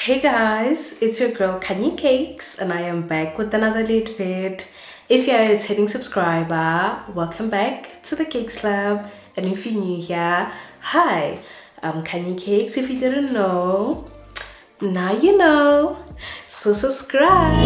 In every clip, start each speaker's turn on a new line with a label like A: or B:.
A: Hey guys, it's your girl Kanye Cakes and I am back with another lit vid. If you're a returning subscriber, welcome back to the Cakes Club. And if you're new here, hi, I'm Kanye Cakes. If you didn't know, now you know. So subscribe.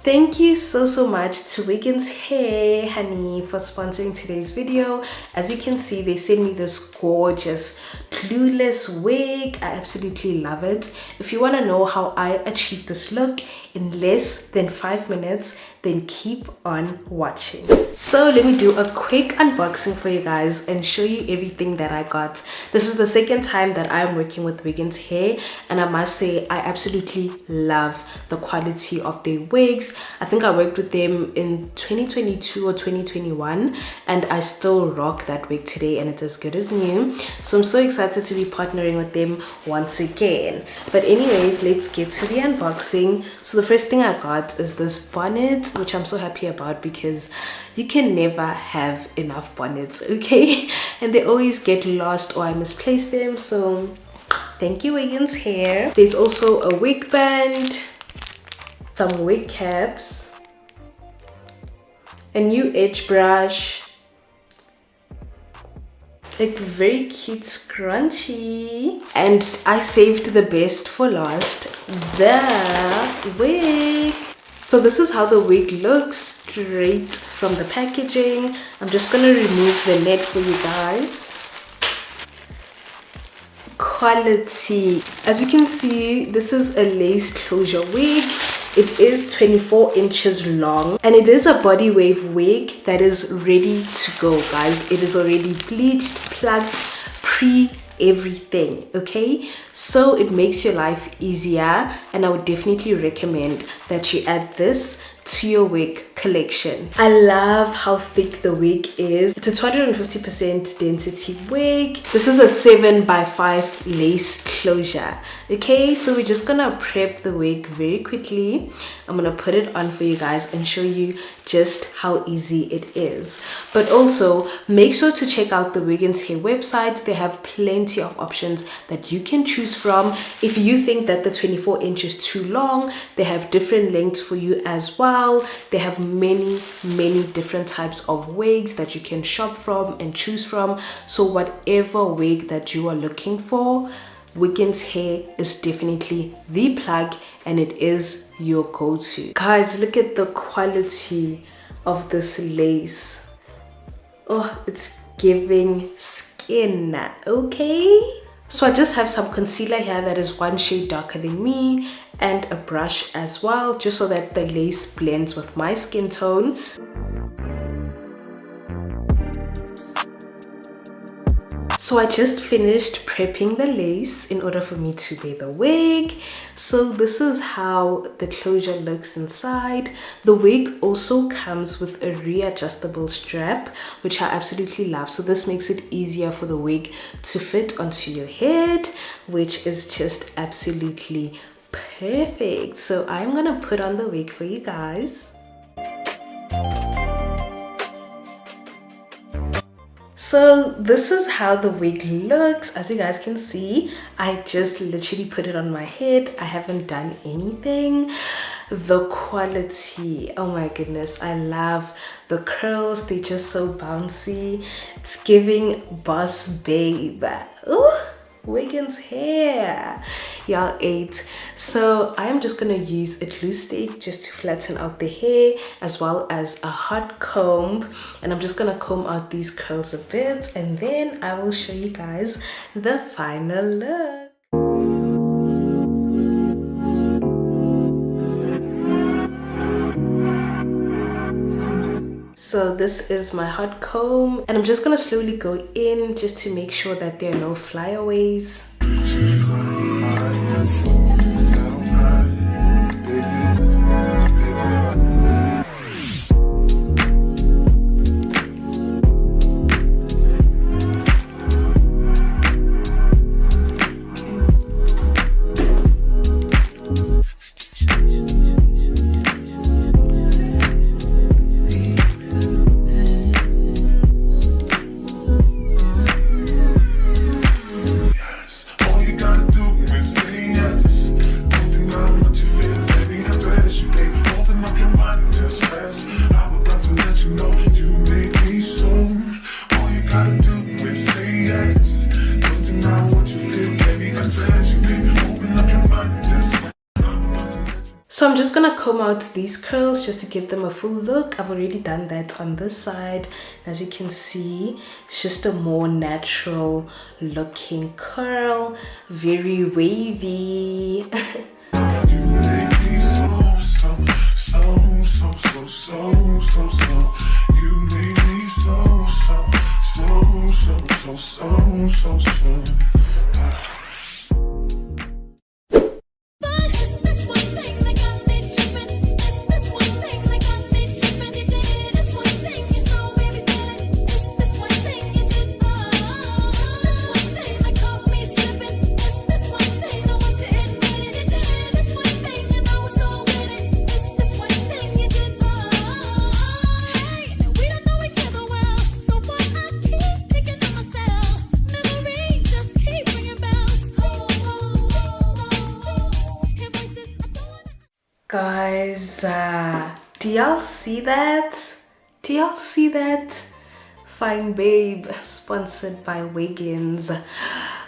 A: Thank you so much to Wiggins Hair, honey, for sponsoring today's video. As you can see, they sent me this gorgeous Glueless wig. I absolutely love it. If you want to know how I achieved this look in less than 5 minutes, then keep on watching. So let me do a quick unboxing for you guys and show you everything that I got. This is the second time that I'm working with Wiggins Hair, and I must say I absolutely love the quality of their wigs. I think I worked with them in 2022 or 2021 and I still rock that wig today and it's as good as new. So I'm so excited to be partnering with them once again. But anyways, let's get to the unboxing. So the first thing I got is this bonnet, which I'm so happy about because you can never have enough bonnets, okay? And they always get lost or I misplace them. So thank you, Wiggins Hair. There's also a wig band, some wig caps, a new edge brush, like very cute scrunchie, and I saved the best for last, the wig. So this is how the wig looks straight from the packaging. I'm just gonna remove the net for you guys. Quality. As you can see, this is a lace closure wig. It is 24 inches long and it is a body wave wig that is ready to go, guys. It is already bleached, plucked, everything, okay? So it makes your life easier and I would definitely recommend that you add this to your wig collection. I love how thick the wig is. It's a 250% density wig. This is a 7x5 lace closure. Okay, so we're just gonna prep the wig very quickly. I'm gonna put it on for you guys and show you just how easy it is. But also make sure to check out the Wiggins Hair website. They have plenty of options that you can choose from. If you think that the 24 inch is too long, they have different lengths for you as well. They have many different types of wigs that you can shop from and choose from. So whatever wig that you are looking for, Wiggins Hair is definitely the plug and it is your go-to. Guys, look at the quality of this lace. Oh, it's giving skin, okay? So I just have some concealer here that is one shade darker than me and a brush as well, just so that the lace blends with my skin tone. So I just finished prepping the lace in order for me to wear the wig. So this is how the closure looks inside. The wig also comes with a readjustable strap, which I absolutely love. So this makes it easier for the wig to fit onto your head, which is just absolutely perfect. So I'm gonna put on the wig for you guys. So this is how the wig looks. As you guys can see, I just literally put it on my head. I haven't done anything. The quality, oh my goodness, I love the curls. They're just so bouncy. It's giving boss babe. Ooh, Wiggins Hair, y'all ate. So I'm just gonna use a glue stick just to flatten out the hair, as well as a hot comb, and I'm just gonna comb out these curls a bit and then I will show you guys the final look. So this is my hot comb and I'm just gonna slowly go in just to make sure that there are no flyaways. gonna comb out these curls just to give them a full look. I've already done that on this side. As you can see, it's just a more natural looking curl, very wavy. Guys, do y'all see that? Do y'all see that? Fine Babe, sponsored by Wiggins.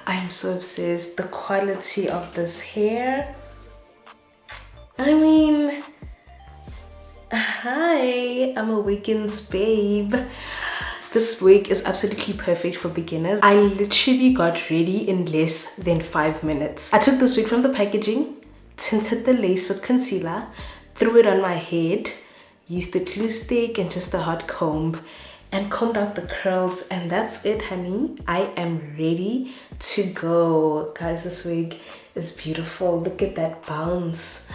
A: I'm so obsessed. The quality of this hair. I mean, hi, I'm a Wiggins babe. This wig is absolutely perfect for beginners. I literally got ready in less than 5 minutes. I took this wig from the packaging, tinted the lace with concealer, threw it on my head, used the glue stick and just a hot comb, and combed out the curls, and that's it, honey. I am ready to go. Guys, this wig is beautiful. Look at that bounce.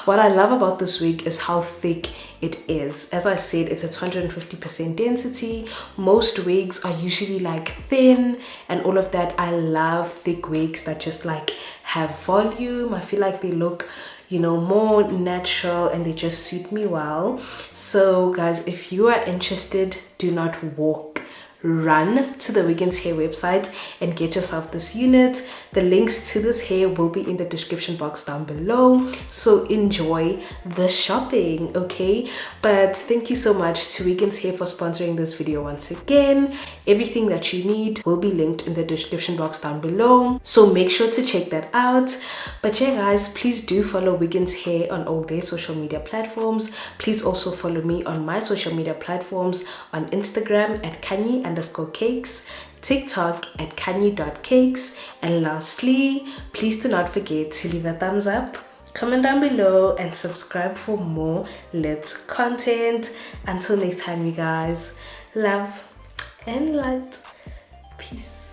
A: What I love about this wig is how thick it is. As I said, it's a 250% density. Most wigs are usually like thin and all of that. I love thick wigs that just like have volume. I feel like they look, you know, more natural and they just suit me well. So guys, if you are interested, do not walk, run to the Wiggins Hair website and get yourself this unit. The links to this hair will be in the description box down below, so enjoy the shopping, okay? But thank you so much to Wiggins Hair for sponsoring this video once again. Everything that you need will be linked in the description box down below, so make sure to check that out. But yeah guys, please do follow Wiggins Hair on all their social media platforms. Please also follow me on my social media platforms on Instagram at Kanye_cakes, TikTok at Kanye.cakes, and lastly, please do not forget to leave a thumbs up, comment down below, and subscribe for more lit content. Until next time, you guys, love and light. Peace.